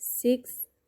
6,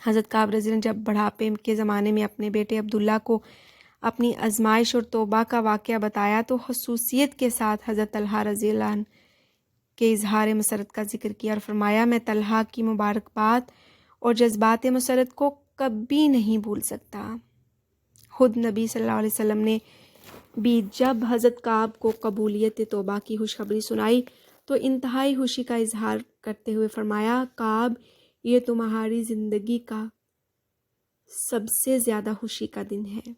حضرت کعب رضی اللہ عنہ جب بڑھاپے کے زمانے میں اپنے بیٹے عبداللہ کو اپنی آزمائش اور توبہ کا واقعہ بتایا تو خصوصیت کے ساتھ حضرت طلحہ رضی اللہ عنہ کے اظہار مسرت کا ذکر کیا اور فرمایا میں طلحہ کی مبارکباد اور جذبات مسرت کو کبھی نہیں بھول سکتا۔ خود نبی صلی اللہ علیہ وسلم نے بھی جب حضرت کعب کو قبولیت توبہ کی خوشخبری سنائی تو انتہائی خوشی کا اظہار کرتے ہوئے فرمایا، کعب یہ تمہاری زندگی کا سب سے زیادہ خوشی کا دن ہے۔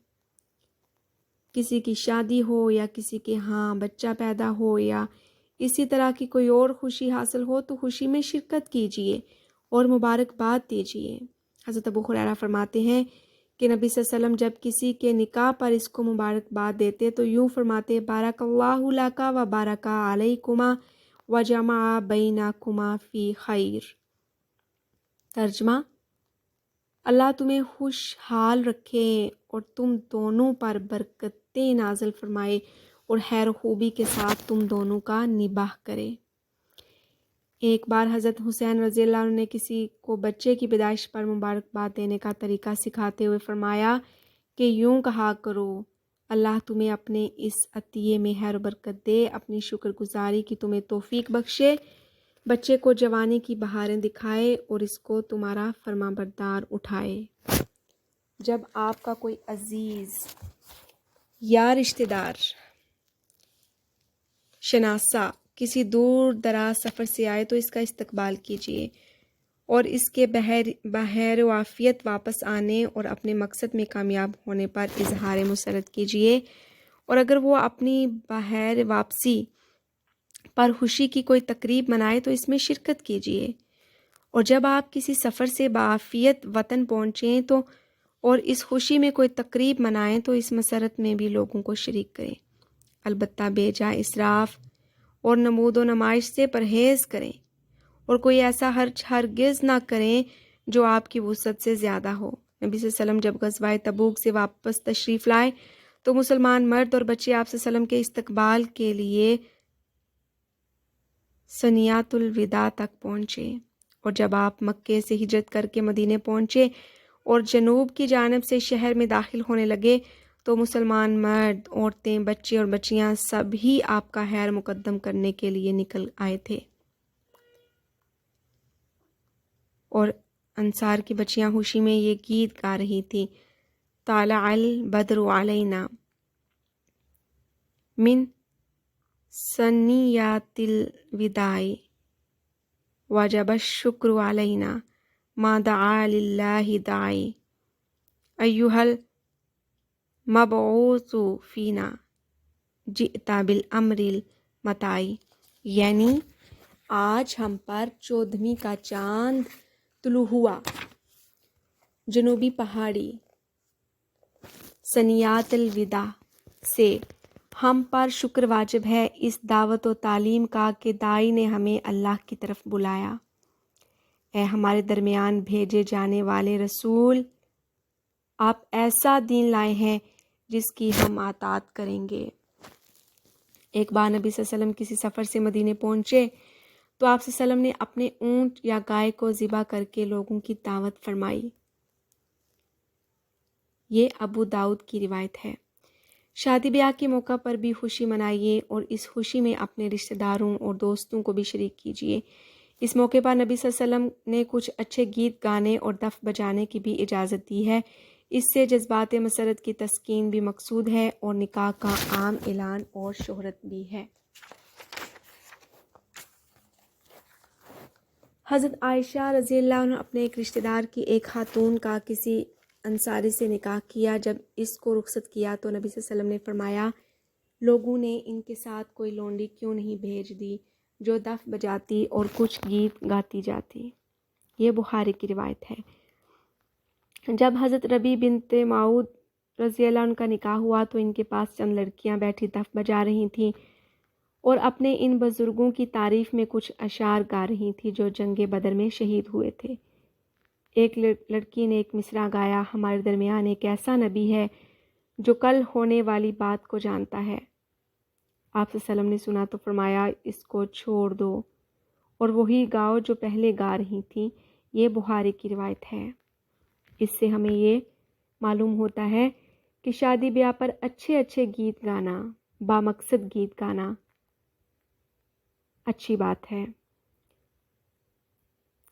کسی کی شادی ہو یا کسی کے ہاں بچہ پیدا ہو یا اسی طرح کی کوئی اور خوشی حاصل ہو تو خوشی میں شرکت کیجیے اور مبارکباد دیجیے۔ حضرت ابو ہریرہ فرماتے ہیں کہ نبی صلی اللہ علیہ وسلم جب کسی کے نکاح پر اس کو مبارکباد دیتے تو یوں فرماتے، بارک اللہ لکا و بارک علیکما و جمع بینکما فی خیر۔ ترجمہ، اللہ تمہیں خوشحال رکھے اور تم دونوں پر برکتیں نازل فرمائے اور خیر و خوبی کے ساتھ تم دونوں کا نباہ کرے۔ ایک بار حضرت حسین رضی اللہ عنہ نے کسی کو بچے کی پیدائش پر مبارکباد دینے کا طریقہ سکھاتے ہوئے فرمایا کہ یوں کہا کرو، اللہ تمہیں اپنے اس عطیے میں خیر و برکت دے، اپنی شکر گزاری کی تمہیں توفیق بخشے، بچے کو جوانی کی بہاریں دکھائے اور اس کو تمہارا فرما بردار اٹھائے۔ جب آپ کا کوئی عزیز یا رشتہ دار شناسہ کسی دور دراز سفر سے آئے تو اس کا استقبال کیجیے اور اس کے بخیر و عافیت واپس آنے اور اپنے مقصد میں کامیاب ہونے پر اظہار مسرت کیجیے، اور اگر وہ اپنی بخیر واپسی پر خوشی کی کوئی تقریب منائے تو اس میں شرکت کیجیے، اور جب آپ کسی سفر سے بعافیت وطن پہنچیں تو اور اس خوشی میں کوئی تقریب منائیں تو اس مسرت میں بھی لوگوں کو شریک کریں، البتہ بے جا اسراف اور نمود و نمائش سے پرہیز کریں، اور کوئی ایسا خرچ ہرگز نہ کریں جو آپ کی وسعت سے زیادہ ہو۔ نبی صلی اللہ علیہ وسلم جب غزوہ تبوک سے واپس تشریف لائے تو مسلمان مرد اور بچے آپ صلی اللہ علیہ وسلم کے استقبال کے لیے ثنیۃ الوداع تک پہنچے، اور جب آپ مکے سے ہجرت کر کے مدینے پہنچے اور جنوب کی جانب سے شہر میں داخل ہونے لگے تو مسلمان مرد، عورتیں، بچے اور بچیاں سب ہی آپ کا خیر مقدم کرنے کے لیے نکل آئے تھے، اور انصار کی بچیاں خوشی میں یہ گیت گا رہی تھیں، طالع البدر علینا من ثنیات الوداع وجب الشکر علینا ما دعا للہ داعی ایہا المبعوث فینا جئت بالامر المطاعی، یعنی آج ہم پر 14ویں کا چاند طلوع ہوا، جنوبی پہاڑی ثنیات الوداع سے ہم پر شکر واجب ہے اس دعوت و تعلیم کا کہ داعی نے ہمیں اللہ کی طرف بلایا۔ اے ہمارے درمیان بھیجے جانے والے رسول، آپ ایسا دین لائے ہیں جس کی ہم اطاعت کریں گے۔ ایک بار نبی صلی اللہ علیہ وسلم کسی سفر سے مدینے پہنچے تو آپ صلی اللہ علیہ وسلم نے اپنے اونٹ یا گائے کو ذبح کر کے لوگوں کی دعوت فرمائی۔ یہ ابو داؤد کی روایت ہے۔ شادی بیاہ کے موقع پر بھی خوشی منائیے اور اس خوشی میں اپنے رشتہ داروں اور دوستوں کو بھی شریک کیجیے۔ اس موقع پر نبی صلی اللہ علیہ وسلم نے کچھ اچھے گیت گانے اور دف بجانے کی بھی اجازت دی ہے، اس سے جذبات مسرت کی تسکین بھی مقصود ہے اور نکاح کا عام اعلان اور شہرت بھی ہے۔ حضرت عائشہ رضی اللہ عنہ اپنے ایک رشتہ دار کی ایک خاتون کا کسی انصاری سے نکاح کیا، جب اس کو رخصت کیا تو نبی صلی اللہ علیہ وسلم نے فرمایا، لوگوں نے ان کے ساتھ کوئی لونڈی کیوں نہیں بھیج دی جو دف بجاتی اور کچھ گیت گاتی جاتی۔ یہ بخاری کی روایت ہے۔ جب حضرت ربیع بنت معوذ رضی اللہ عنہ کا نکاح ہوا تو ان کے پاس چند لڑکیاں بیٹھی دف بجا رہی تھیں اور اپنے ان بزرگوں کی تعریف میں کچھ اشعار گا رہی تھیں جو جنگ بدر میں شہید ہوئے تھے۔ ایک لڑکی نے ایک مصرع گایا، ہمارے درمیان ایک ایسا نبی ہے جو کل ہونے والی بات کو جانتا ہے۔ آپ صلی اللہ علیہ وسلم نے سنا تو فرمایا، اس کو چھوڑ دو اور وہی گاؤ جو پہلے گا رہی تھیں۔ یہ بخاری کی روایت ہے۔ اس سے ہمیں یہ معلوم ہوتا ہے کہ شادی بیاہ پر اچھے اچھے گیت گانا، بامقصد گیت گانا اچھی بات ہے۔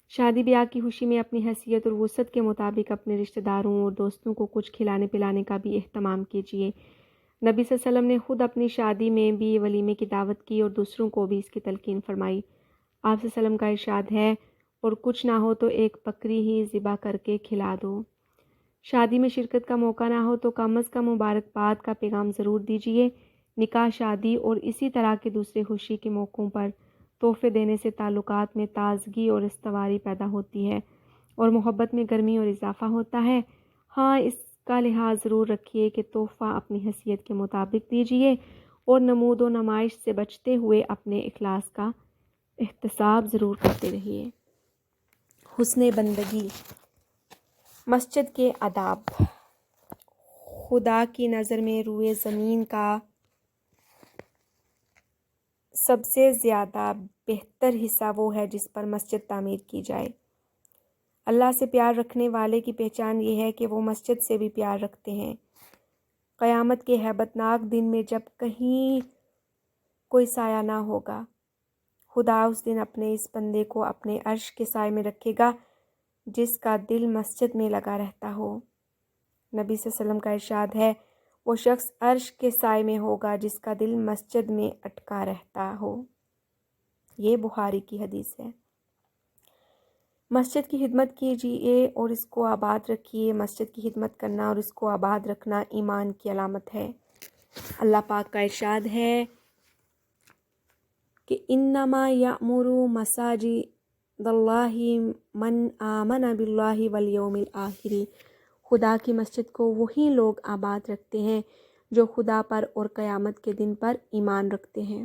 شادی بیاہ کی خوشی میں اپنی حیثیت اور وسعت کے مطابق اپنے رشتہ داروں اور دوستوں کو کچھ کھلانے پلانے کا بھی اہتمام کیجیے۔ نبی صلی اللہ علیہ وسلم نے خود اپنی شادی میں بھی ولیمے کی دعوت کی اور دوسروں کو بھی اس کی تلقین فرمائی۔ آپ صلی اللہ علیہ وسلم کا ارشاد ہے، اور کچھ نہ ہو تو ایک بکری ہی ذبح کر کے کھلا دو۔ شادی میں شرکت کا موقع نہ ہو تو کم از کم مبارکباد کا پیغام ضرور دیجیے۔ نکاح، شادی اور اسی طرح کے دوسرے خوشی کے موقعوں پر تحفے دینے سے تعلقات میں تازگی اور استواری پیدا ہوتی ہے اور محبت میں گرمی اور اضافہ ہوتا ہے۔ ہاں، اس کا لحاظ ضرور رکھیے کہ تحفہ اپنی حیثیت کے مطابق دیجیے اور نمود و نمائش سے بچتے ہوئے اپنے اخلاص کا احتساب ضرور کرتے رہیے۔ حسن بندگی، مسجد کے آداب۔ خدا کی نظر میں روئے زمین کا سب سے زیادہ بہتر حصہ وہ ہے جس پر مسجد تعمیر کی جائے۔ اللہ سے پیار رکھنے والے کی پہچان یہ ہے کہ وہ مسجد سے بھی پیار رکھتے ہیں۔ قیامت کے ہیبت ناک دن میں جب کہیں کوئی سایہ نہ ہوگا، خدا اس دن اپنے اس بندے کو اپنے عرش کے سائے میں رکھے گا جس کا دل مسجد میں لگا رہتا ہو۔ نبی صلی اللہ علیہ وسلم کا ارشاد ہے، وہ شخص عرش کے سائے میں ہوگا جس کا دل مسجد میں اٹکا رہتا ہو۔ یہ بخاری کی حدیث ہے۔ مسجد کی خدمت کیجیے اور اس کو آباد رکھیے۔ مسجد کی خدمت کرنا اور اس کو آباد رکھنا ایمان کی علامت ہے۔ اللہ پاک کا ارشاد ہے کہ انما یأمر مساجد اللہ من آمن باللہ والیوم الآخر۔ خدا کی مسجد کو وہی لوگ آباد رکھتے ہیں جو خدا پر اور قیامت کے دن پر ایمان رکھتے ہیں۔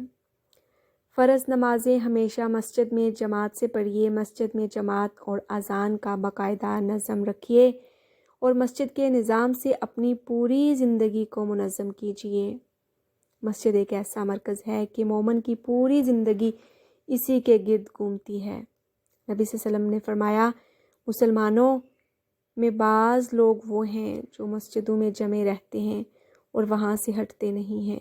فرض نمازیں ہمیشہ مسجد میں جماعت سے پڑھیے۔ مسجد میں جماعت اور اذان کا باقاعدہ نظم رکھیے اور مسجد کے نظام سے اپنی پوری زندگی کو منظم کیجیے۔ مسجد ایک ایسا مرکز ہے کہ مومن کی پوری زندگی اسی کے گرد گھومتی ہے۔ نبی صلی اللہ علیہ وسلم نے فرمایا، مسلمانوں میں بعض لوگ وہ ہیں جو مسجدوں میں جمع رہتے ہیں اور وہاں سے ہٹتے نہیں ہیں۔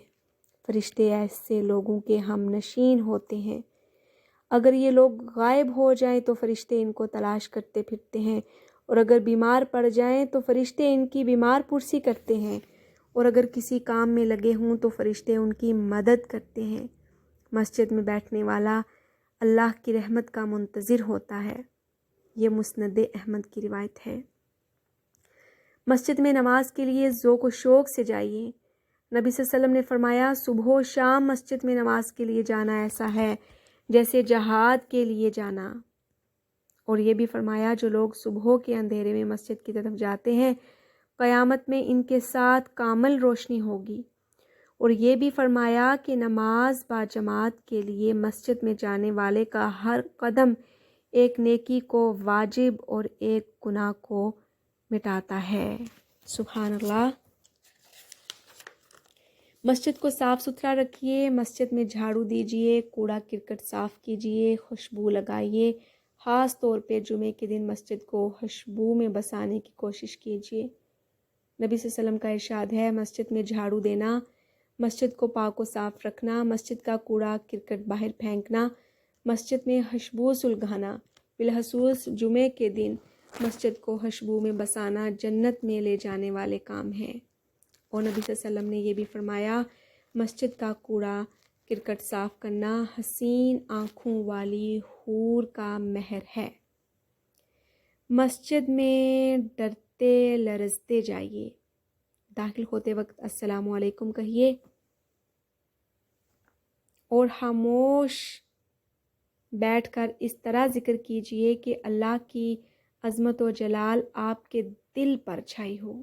فرشتے ایسے لوگوں کے ہم نشین ہوتے ہیں۔ اگر یہ لوگ غائب ہو جائیں تو فرشتے ان کو تلاش کرتے پھرتے ہیں، اور اگر بیمار پڑ جائیں تو فرشتے ان کی بیمار پرسی کرتے ہیں، اور اگر کسی کام میں لگے ہوں تو فرشتے ان کی مدد کرتے ہیں۔ مسجد میں بیٹھنے والا اللہ کی رحمت کا منتظر ہوتا ہے۔ یہ مسند احمد کی روایت ہے۔ مسجد میں نماز کے لیے ذوق و شوق سے جائیے۔ نبی صلی اللہ علیہ وسلم نے فرمایا، صبح و شام مسجد میں نماز کے لیے جانا ایسا ہے جیسے جہاد کے لیے جانا۔ اور یہ بھی فرمایا، جو لوگ صبح کے اندھیرے میں مسجد کی طرف جاتے ہیں، قیامت میں ان کے ساتھ کامل روشنی ہوگی۔ اور یہ بھی فرمایا کہ نماز با جماعت کے لیے مسجد میں جانے والے کا ہر قدم ایک نیکی کو واجب اور ایک گناہ کو مٹاتا ہے۔ سبحان اللہ۔ مسجد کو صاف ستھرا رکھیے۔ مسجد میں جھاڑو دیجیے، کوڑا کرکٹ صاف کیجیے، خوشبو لگائیے۔ خاص طور پہ جمعے کے دن مسجد کو خوشبو میں بسانے کی کوشش کیجیے۔ نبی صلی اللہ علیہ وسلم کا ارشاد ہے، مسجد میں جھاڑو دینا، مسجد کو پاک و صاف رکھنا، مسجد کا کوڑا کرکٹ باہر پھینکنا، مسجد میں خوشبو سلگانا، بالخصوص جمعے کے دن مسجد کو خوشبو میں بسانا جنت میں لے جانے والے کام ہیں۔ اور نبی صلی اللہ علیہ وسلم نے یہ بھی فرمایا، مسجد کا کوڑا کرکٹ صاف کرنا حسین آنکھوں والی حور کا مہر ہے۔ مسجد میں ڈرتے لرزتے جائیے۔ داخل ہوتے وقت السلام علیکم کہیے اور خاموش بیٹھ کر اس طرح ذکر کیجیے کہ اللہ کی عظمت و جلال آپ کے دل پر چھائی ہو۔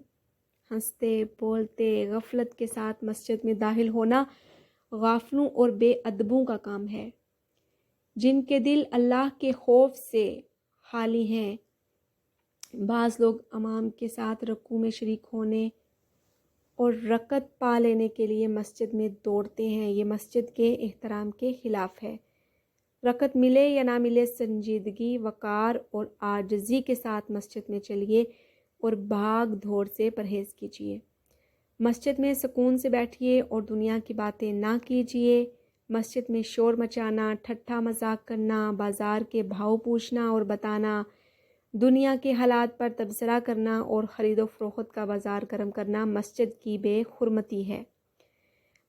ہنستے بولتے غفلت کے ساتھ مسجد میں داخل ہونا غافلوں اور بے ادبوں کا کام ہے، جن کے دل اللہ کے خوف سے خالی ہیں۔ بعض لوگ امام کے ساتھ رکوع میں شریک ہونے اور رکعت پا لینے کے لیے مسجد میں دوڑتے ہیں۔ یہ مسجد کے احترام کے خلاف ہے۔ رکعت ملے یا نہ ملے، سنجیدگی، وقار اور عاجزی کے ساتھ مسجد میں چلیے۔ اور بھاگ دوڑ سے پرہیز کیجیے۔ مسجد میں سکون سے بیٹھیے اور دنیا کی باتیں نہ کیجیے۔ مسجد میں شور مچانا، ٹھٹھا مذاق کرنا، بازار کے بھاؤ پوچھنا اور بتانا، دنیا کے حالات پر تبصرہ کرنا اور خرید و فروخت کا بازار گرم کرنا مسجد کی بے حرمتی ہے۔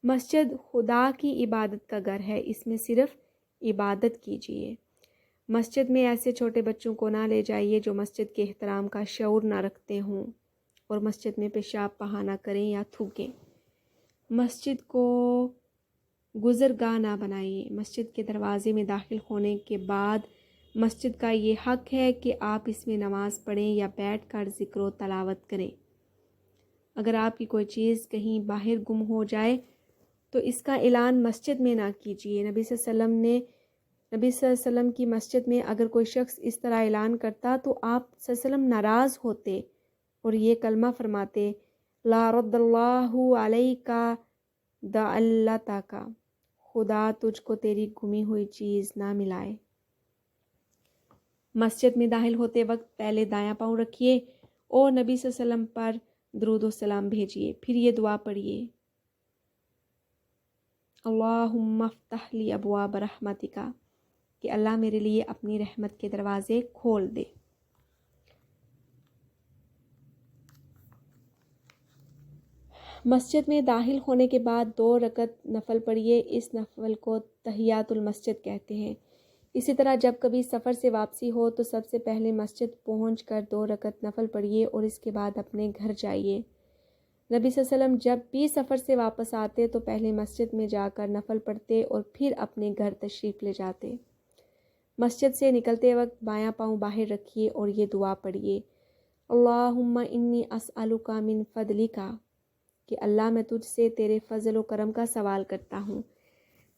مسجد خدا کی عبادت کا گھر ہے، اس میں صرف عبادت کیجیے۔ مسجد میں ایسے چھوٹے بچوں کو نہ لے جائیے جو مسجد کے احترام کا شعور نہ رکھتے ہوں اور مسجد میں پیشاب پخانہ کریں یا تھوکیں۔ مسجد کو گزرگاہ نہ بنائیے۔ مسجد کے دروازے میں داخل ہونے کے بعد مسجد کا یہ حق ہے کہ آپ اس میں نماز پڑھیں یا بیٹھ کر ذکر و تلاوت کریں۔ اگر آپ کی کوئی چیز کہیں باہر گم ہو جائے تو اس کا اعلان مسجد میں نہ کیجیے۔ نبی صلی اللہ علیہ وسلم کی مسجد میں اگر کوئی شخص اس طرح اعلان کرتا تو آپ صلی اللہ علیہ وسلم ناراض ہوتے اور یہ کلمہ فرماتے، لا رد اللہ علیک ضالتک، خدا تجھ کو تیری گمی ہوئی چیز نہ ملائے۔ مسجد میں داخل ہوتے وقت پہلے دایاں پاؤں رکھیے اور نبی صلی اللہ علیہ وسلم پر درود و سلام بھیجیے، پھر یہ دعا پڑھیے، اللہم افتح لی ابواب رحمتک، کہ اللہ میرے لیے اپنی رحمت کے دروازے کھول دے۔ مسجد میں داخل ہونے کے بعد 2 رکعت نفل پڑھیے، اس نفل کو تحیات المسجد کہتے ہیں۔ اسی طرح جب کبھی سفر سے واپسی ہو تو سب سے پہلے مسجد پہنچ کر 2 رکعت نفل پڑھیے اور اس کے بعد اپنے گھر جائیے۔ نبی صلی اللہ علیہ وسلم جب بھی سفر سے واپس آتے تو پہلے مسجد میں جا کر نفل پڑھتے اور پھر اپنے گھر تشریف لے جاتے۔ مسجد سے نکلتے وقت بایاں پاؤں باہر رکھیے اور یہ دعا پڑھیے، اللہم انی اسألک من فضلک، کہ اللہ میں تجھ سے تیرے فضل و کرم کا سوال کرتا ہوں۔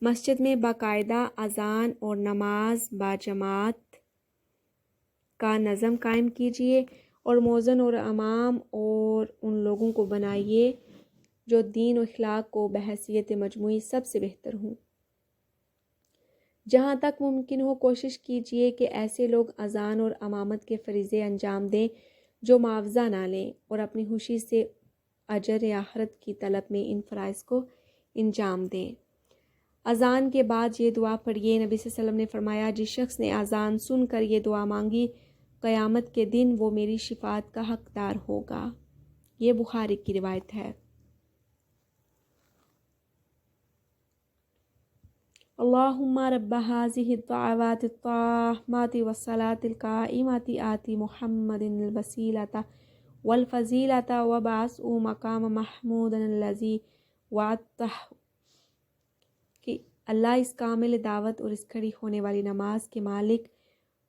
مسجد میں باقاعدہ اذان اور نماز باجماعت کا نظم قائم کیجیے اور مؤذن اور امام اور ان لوگوں کو بنائیے جو دین و اخلاق کو بحیثیت مجموعی سب سے بہتر ہوں۔ جہاں تک ممکن ہو کوشش کیجیے کہ ایسے لوگ اذان اور امامت کے فریضے انجام دیں جو معاوضہ نہ لیں اور اپنی خوشی سے اجر آخرت کی طلب میں ان فرائض کو انجام دیں۔ اذان کے بعد یہ دعا پڑھیے، نبی صلی اللہ علیہ وسلم نے فرمایا، جس شخص نے اذان سن کر یہ دعا مانگی قیامت کے دن وہ میری شفاعت کا حقدار ہوگا۔ یہ بخاری کی روایت ہے۔ اللہم رب هذه الدعوات التامات والصلاة القائمة آت محمد الوسیلة والفضیلة وابعثه مقام محمود الذی وعدتہ، کہ اللہ اس کامل دعوت اور اس کھڑی ہونے والی نماز کے مالک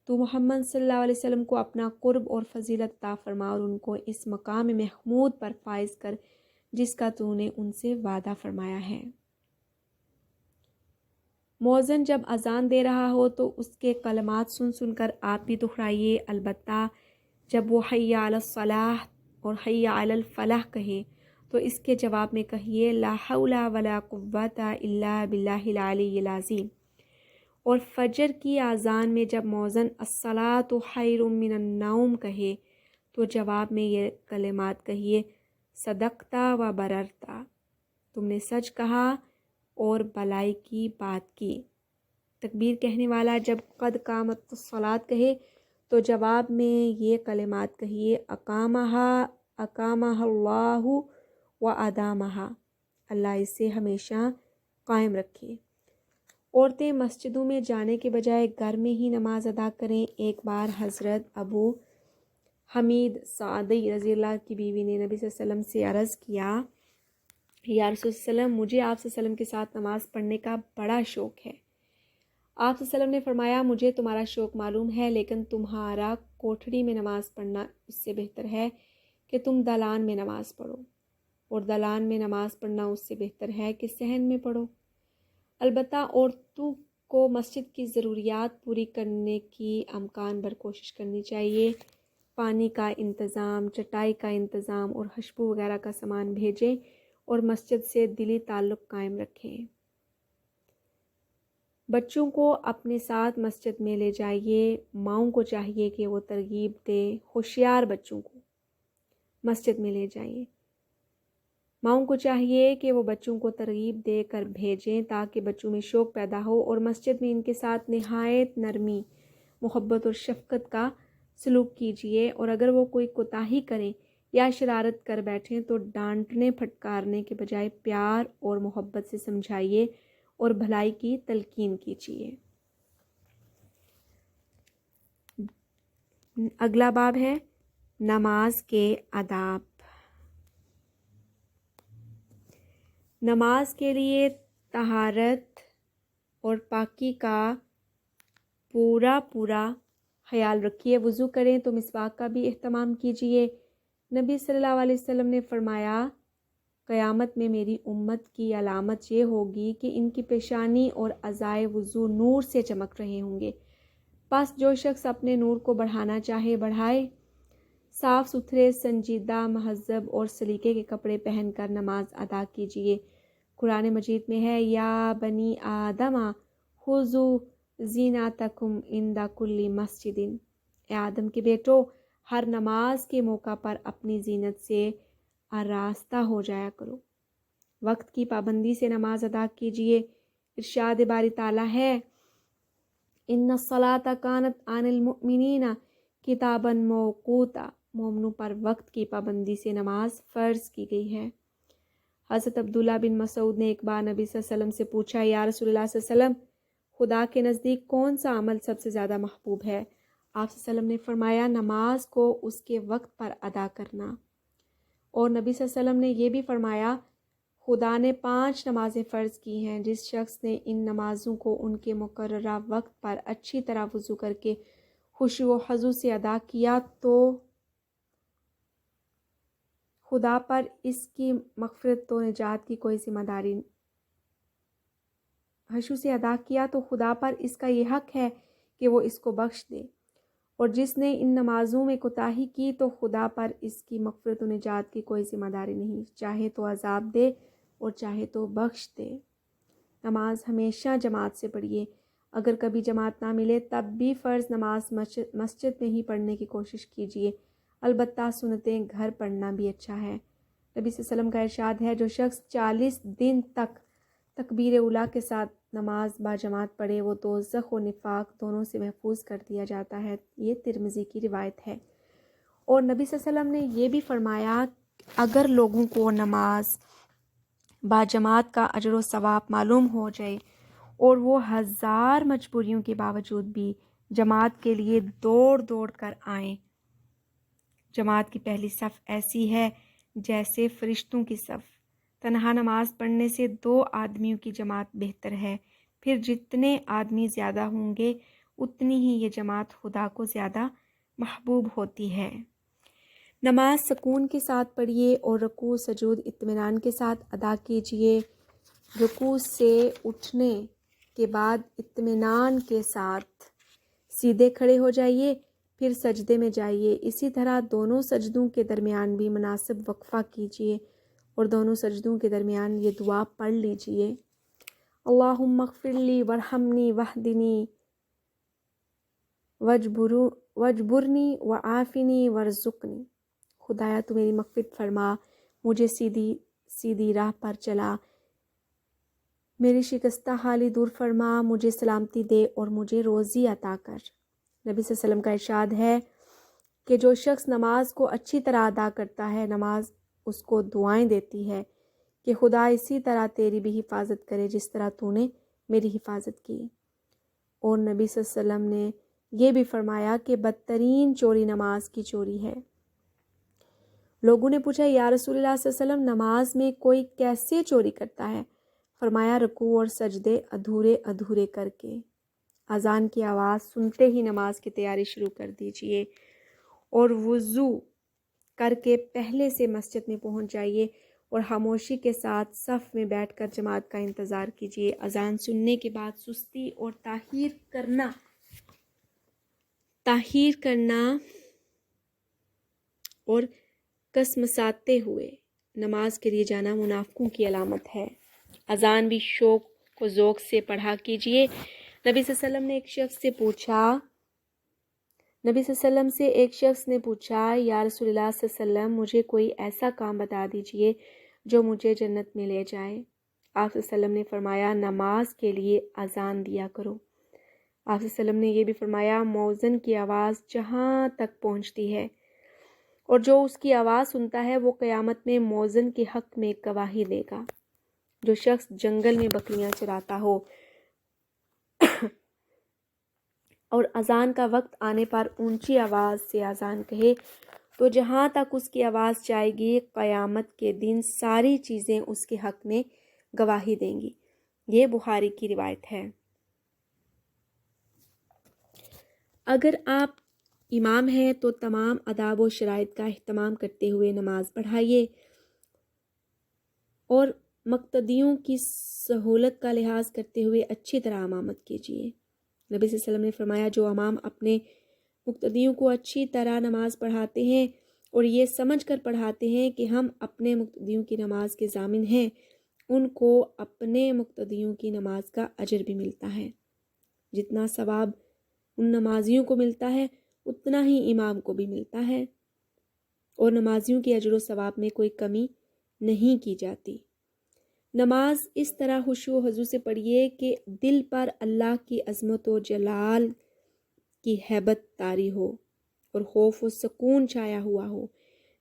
تو محمد صلی اللہ علیہ وسلم کو اپنا قرب اور فضیلت عطا فرما اور ان کو اس مقام محمود پر فائز کر جس کا تو نے ان سے وعدہ فرمایا ہے۔ مؤذن جب اذان دے رہا ہو تو اس کے کلمات سن سن کر آپ بھی دہرائیے، البتہ جب وہ حی علی الصلاح اور حی علی الفلاح کہے تو اس کے جواب میں کہیے لا حول ولا قوت الا باللہ العلی العظیم۔ اور فجر کی اذان میں جب مؤذن الصلاۃ خیر من النوم کہے تو جواب میں یہ کلمات کہیے صدقتا و بررتا، تم نے سچ کہا اور بلائی کی بات کی۔ تکبیر کہنے والا جب قد قامت الصلاۃ کہے تو جواب میں یہ کلمات کہیے اقامہ اللہ و ادامہ، اللہ اسے ہمیشہ قائم رکھے۔ عورتیں مسجدوں میں جانے کے بجائے گھر میں ہی نماز ادا کریں۔ ایک بار حضرت ابو حمید سعدی رضی اللہ کی بیوی نے نبی صلی اللہ علیہ وسلم سے عرض کیا، یا رسول اللہ علیہ وسلم، مجھے آپ صلی اللہ علیہ وسلم کے ساتھ نماز پڑھنے کا بڑا شوق ہے۔ آپ صلی اللہ علیہ وسلم نے فرمایا، مجھے تمہارا شوق معلوم ہے، لیکن تمہارا کوٹھڑی میں نماز پڑھنا اس سے بہتر ہے کہ تم دالان میں نماز پڑھو، اور دالان میں نماز پڑھنا اس سے بہتر ہے کہ صحن میں پڑھو۔ البتہ عورتوں کو مسجد کی ضروریات پوری کرنے کی امکان بھر کوشش کرنی چاہیے۔ پانی کا انتظام، چٹائی کا انتظام اور خشبو وغیرہ کا سامان بھیجیں اور مسجد سے دلی تعلق قائم رکھیں۔ بچوں کو اپنے ساتھ مسجد میں لے جائیے۔ ماؤں کو چاہیے کہ وہ ترغیب دے ہوشیار بچوں کو مسجد میں لے جائیں۔ ماؤں کو چاہیے کہ وہ بچوں کو ترغیب دے کر بھیجیں تاکہ بچوں میں شوق پیدا ہو، اور مسجد میں ان کے ساتھ نہایت نرمی، محبت اور شفقت کا سلوک کیجیے، اور اگر وہ کوئی کوتاہی کریں یا شرارت کر بیٹھیں تو ڈانٹنے پھٹکارنے کے بجائے پیار اور محبت سے سمجھائیے اور بھلائی کی تلقین کیجیے۔ اگلا باب ہے نماز کے آداب۔ نماز کے لیے طہارت اور پاکی کا پورا خیال رکھیے۔ وضو کریں تو مسواک کا بھی اہتمام کیجیے۔ نبی صلی اللہ علیہ وسلم نے فرمایا، قیامت میں میری امت کی علامت یہ ہوگی کہ ان کی پیشانی اور اعضائے وضو نور سے چمک رہے ہوں گے۔ بس جو شخص اپنے نور کو بڑھانا چاہے بڑھائے۔ صاف ستھرے، سنجیدہ، مہذب اور سلیقے کے کپڑے پہن کر نماز ادا کیجیے۔ قرآن مجید میں ہے، یا بنی آدم خذوا زینتکم عند کل مسجد۔ اے آدم کے بیٹو، ہر نماز کے موقع پر اپنی زینت سے آراستہ ہو جایا کرو۔ وقت کی پابندی سے نماز ادا کیجیے۔ ارشاد باری تعالیٰ ہے، ان الصلاۃ کانت علی المؤمنین کتابا موقوتا۔ مومنوں پر وقت کی پابندی سے نماز فرض کی گئی ہے۔ حضرت عبداللہ بن مسعود نے ایک بار نبی صلی اللہ علیہ وسلم سے پوچھا، یا رسول اللہ صلی اللہ علیہ وسلم، خدا کے نزدیک کون سا عمل سب سے زیادہ محبوب ہے؟ آپ صلی اللہ علیہ وسلم نے فرمایا، نماز کو اس کے وقت پر ادا کرنا۔ اور نبی صلی اللہ علیہ وسلم نے یہ بھی فرمایا، خدا نے 5 نمازیں فرض کی ہیں، جس شخص نے ان نمازوں کو ان کے مقررہ وقت پر اچھی طرح وضو کر کے خشوع و خضوع سے ادا کیا تو خدا پر اس کی مغفرت و نجات کی کوئی ذمہ داری خدا پر اس کا یہ حق ہے کہ وہ اس کو بخش دے، اور جس نے ان نمازوں میں کوتاہی کی تو خدا پر اس کی مغفرت و نجات کی کوئی ذمہ داری نہیں، چاہے تو عذاب دے اور چاہے تو بخش دے۔ نماز ہمیشہ جماعت سے پڑھیے۔ اگر کبھی جماعت نہ ملے تب بھی فرض نماز مسجد میں ہی پڑھنے کی کوشش کیجیے، البتہ سنتیں گھر پڑھنا بھی اچھا ہے۔ نبی صلی اللہ علیہ وسلم کا ارشاد ہے، جو شخص 40 دن تک تکبیر اولیٰ کے ساتھ نماز با جماعت پڑھے وہ دوزخ و نفاق دونوں سے محفوظ کر دیا جاتا ہے۔ یہ ترمذی کی روایت ہے۔ اور نبی صلی اللہ علیہ وسلم نے یہ بھی فرمایا، اگر لوگوں کو نماز با جماعت کا اجر و ثواب معلوم ہو جائے اور وہ 1000 مجبوریوں کے باوجود بھی جماعت کے لیے دوڑ کر آئیں۔ جماعت کی پہلی صف ایسی ہے جیسے فرشتوں کی صف۔ تنہا نماز پڑھنے سے 2 آدمیوں کی جماعت بہتر ہے، پھر جتنے آدمی زیادہ ہوں گے اتنی ہی یہ جماعت خدا کو زیادہ محبوب ہوتی ہے۔ نماز سکون کے ساتھ پڑھیے اور رکوع سجود اطمینان کے ساتھ ادا کیجیے۔ رکوع سے اٹھنے کے بعد اطمینان کے ساتھ سیدھے کھڑے ہو جائیے، پھر سجدے میں جائیے۔ اسی طرح دونوں سجدوں کے درمیان بھی مناسب وقفہ کیجیے اور دونوں سجدوں کے درمیان یہ دعا پڑھ لیجیے، اللہم اغفر لی ورحمنی واہدنی واجبرنی وعافنی وارزقنی۔ خدایا تو میری مغفرت فرما، مجھے سیدھی راہ پر چلا، میری شکستہ حالی دور فرما، مجھے سلامتی دے اور مجھے روزی عطا کر۔ نبی صلی اللہ علیہ وسلم کا ارشاد ہے کہ جو شخص نماز کو اچھی طرح ادا کرتا ہے، نماز اس کو دعائیں دیتی ہے کہ خدا اسی طرح تیری بھی حفاظت کرے جس طرح تو نے میری حفاظت کی۔ اور نبی صلی اللہ علیہ وسلم نے یہ بھی فرمایا کہ بدترین چوری نماز کی چوری ہے۔ لوگوں نے پوچھا، یا رسول اللہ صلی اللہ علیہ وسلم، نماز میں کوئی کیسے چوری کرتا ہے؟ فرمایا، رکوع اور سجدے ادھورے کر کے۔ اذان کی آواز سنتے ہی نماز کی تیاری شروع کر دیجئے اور وضو کر کے پہلے سے مسجد میں پہنچ جائیے اور خاموشی کے ساتھ صف میں بیٹھ کر جماعت کا انتظار کیجیے۔ اذان سننے کے بعد سستی اور تاخیر کرنا اور کسمساتے ہوئے نماز کے لیے جانا منافقوں کی علامت ہے۔ اذان بھی شوق و ذوق سے پڑھا کیجیے۔ نبی صلی اللہ علیہ وسلم نے ایک شخص سے پوچھا نبی صلی اللہ علیہ وسلم سے ایک شخص نے پوچھا، یا رسول اللہ صلی اللہ علیہ وسلم مجھے کوئی ایسا کام بتا دیجئے جو مجھے جنت میں لے جائے۔ آپ صلی اللہ علیہ وسلم نے فرمایا، نماز کے لیے اذان دیا کرو۔ آپ صلی اللہ علیہ وسلم نے یہ بھی فرمایا، مؤذن کی آواز جہاں تک پہنچتی ہے اور جو اس کی آواز سنتا ہے وہ قیامت میں مؤذن کے حق میں گواہی دے گا۔ جو شخص جنگل میں بکریاں چراتا ہو اور اذان کا وقت آنے پر اونچی آواز سے اذان کہے تو جہاں تک اس کی آواز جائے گی قیامت کے دن ساری چیزیں اس کے حق میں گواہی دیں گی۔ یہ بخاری کی روایت ہے۔ اگر آپ امام ہیں تو تمام آداب و شرائط کا اہتمام کرتے ہوئے نماز پڑھائیے اور مقتدیوں کی سہولت کا لحاظ کرتے ہوئے اچھی طرح امامت کیجیے۔ نبی صلی اللہ علیہ وسلم نے فرمایا، جو امام اپنے مقتدیوں کو اچھی طرح نماز پڑھاتے ہیں اور یہ سمجھ کر پڑھاتے ہیں کہ ہم اپنے مقتدیوں کی نماز کے ضامن ہیں، ان کو اپنے مقتدیوں کی نماز کا اجر بھی ملتا ہے۔ جتنا ثواب ان نمازیوں کو ملتا ہے اتنا ہی امام کو بھی ملتا ہے، اور نمازیوں کے اجر و ثواب میں کوئی کمی نہیں کی جاتی۔ نماز اس طرح خشوع و خضوع سے پڑھیے کہ دل پر اللہ کی عظمت و جلال کی ہیبت طاری ہو اور خوف و سکون چھایا ہوا ہو۔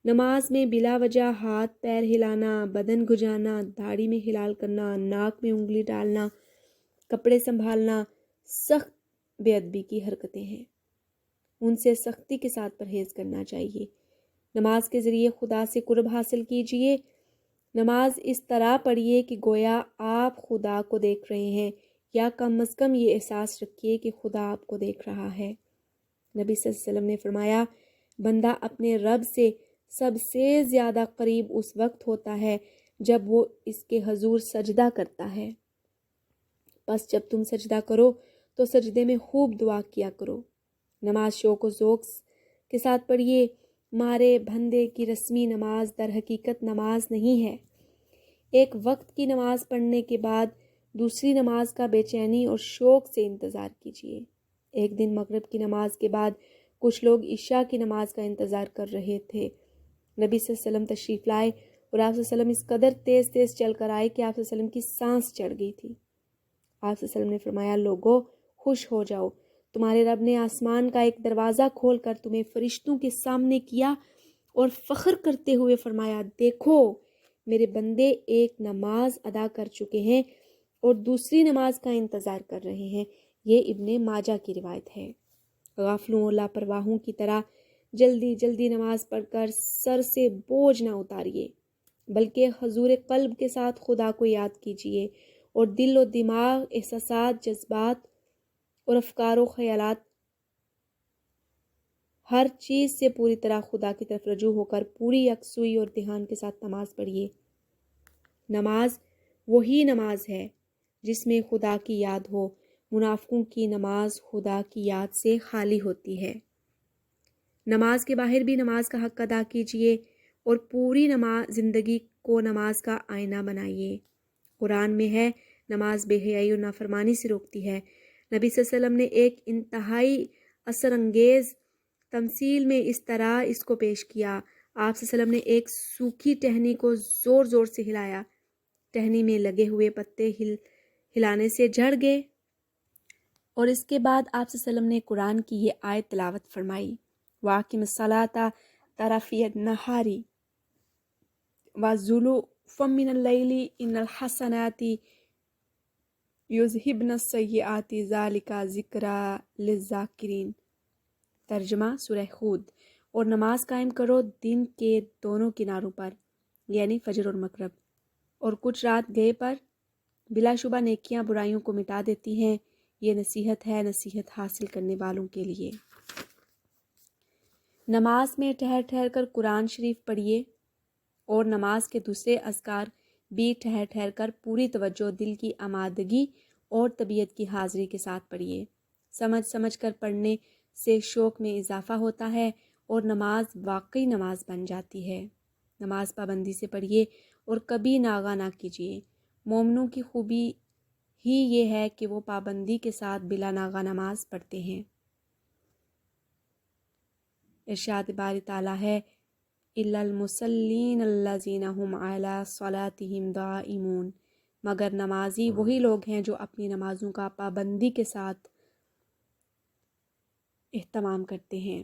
نماز میں بلا وجہ ہاتھ پیر ہلانا، بدن گھجانا، داڑھی میں ہلال کرنا، ناک میں انگلی ڈالنا، کپڑے سنبھالنا سخت بے ادبی کی حرکتیں ہیں۔ ان سے سختی کے ساتھ پرہیز کرنا چاہیے۔ نماز کے ذریعے خدا سے قرب حاصل کیجیے۔ نماز اس طرح پڑھیے کہ گویا آپ خدا کو دیکھ رہے ہیں، یا کم از کم یہ احساس رکھیے کہ خدا آپ کو دیکھ رہا ہے۔ نبی صلی اللہ علیہ وسلم نے فرمایا، بندہ اپنے رب سے سب سے زیادہ قریب اس وقت ہوتا ہے جب وہ اس کے حضور سجدہ کرتا ہے۔ بس جب تم سجدہ کرو تو سجدے میں خوب دعا کیا کرو۔ نماز شوق و ذوق کے ساتھ پڑھیے۔ مارے بندے کی رسمی نماز در حقیقت نماز نہیں ہے۔ ایک وقت کی نماز پڑھنے کے بعد دوسری نماز کا بے چینی اور شوق سے انتظار کیجیے۔ ایک دن مغرب کی نماز کے بعد کچھ لوگ عشاء کی نماز کا انتظار کر رہے تھے۔ نبی صلی اللہ علیہ وسلم تشریف لائے اور آپ صلی اللہ علیہ وسلم اس قدر تیز تیز چل کر آئے کہ آپ صلی اللہ علیہ وسلم کی سانس چڑھ گئی تھی۔ آپ صلی اللہ علیہ وسلم نے فرمایا، لوگو خوش ہو جاؤ، تمہارے رب نے آسمان کا ایک دروازہ کھول کر تمہیں فرشتوں کے سامنے کیا اور فخر کرتے ہوئے فرمایا، دیکھو میرے بندے ایک نماز ادا کر چکے ہیں اور دوسری نماز کا انتظار کر رہے ہیں۔ یہ ابن ماجہ کی روایت ہے۔ غافلوں اور لاپرواہوں کی طرح جلدی جلدی نماز پڑھ کر سر سے بوجھ نہ اتاریے، بلکہ حضور قلب کے ساتھ خدا کو یاد کیجیے اور دل و دماغ، احساسات، جذبات اور افکار و خیالات ہر چیز سے پوری طرح خدا کی طرف رجوع ہو کر پوری یکسوئی اور دھیان کے ساتھ نماز پڑھیے۔ نماز وہی نماز ہے جس میں خدا کی یاد ہو۔ منافقوں کی نماز خدا کی یاد سے خالی ہوتی ہے۔ نماز کے باہر بھی نماز کا حق ادا کیجیے اور پوری زندگی کو نماز کا آئینہ بنائیے۔ قرآن میں ہے، نماز بے حیائی اور نافرمانی سے روکتی ہے۔ نبی صلی اللہ علیہ وسلم نے ایک انتہائی اثر انگیز تمثیل میں اس طرح اس کو پیش کیا۔ آپ صلی اللہ علیہ وسلم نے ایک سوکھی ٹہنی کو زور زور سے ہلایا، ٹہنی میں لگے ہوئے پتے ہلانے سے جھڑ گئے، اور اس کے بعد آپ صلی اللہ علیہ وسلم نے قرآن کی یہ آیت تلاوت فرمائی، وَأَقِمِ الصَّلَاةَ طَرَفَيِ النَّهَارِ وَزُلَفًا مِّنَ اللَّيْلِ إِنَّ الْحَسَنَاتِ یُذْہِبْنَ السَّیِّئَاتِ ذَلِکَ ذِکْرَىٰ لِلذَّاکِرِینَ۔ ترجمہ سورہ ہود۔ اور نماز قائم کرو دن کے دونوں کناروں پر، یعنی فجر اور مغرب، اور کچھ رات گئے پر، بلا شبہ نیکیاں برائیوں کو مٹا دیتی ہیں۔ یہ نصیحت ہے نصیحت حاصل کرنے والوں کے لیے۔ نماز میں ٹھہر ٹھہر کر قرآن شریف پڑھیے اور نماز کے دوسرے اذکار بھی ٹھہر ٹھہر کر پوری توجہ، دل کی آمادگی اور طبیعت کی حاضری کے ساتھ پڑھیے۔ سمجھ سمجھ کر پڑھنے سے شوق میں اضافہ ہوتا ہے اور نماز واقعی نماز بن جاتی ہے۔ نماز پابندی سے پڑھیے اور کبھی ناغہ نہ کیجیے۔ مومنوں کی خوبی ہی یہ ہے کہ وہ پابندی کے ساتھ بلا ناغہ نماز پڑھتے ہیں۔ ارشاد باری تعالیٰ ہے الا المصلین الذین هم علی صلاتهم دائمون، مگر نمازی وہی لوگ ہیں جو اپنی نمازوں کا پابندی کے ساتھ اہتمام کرتے ہیں۔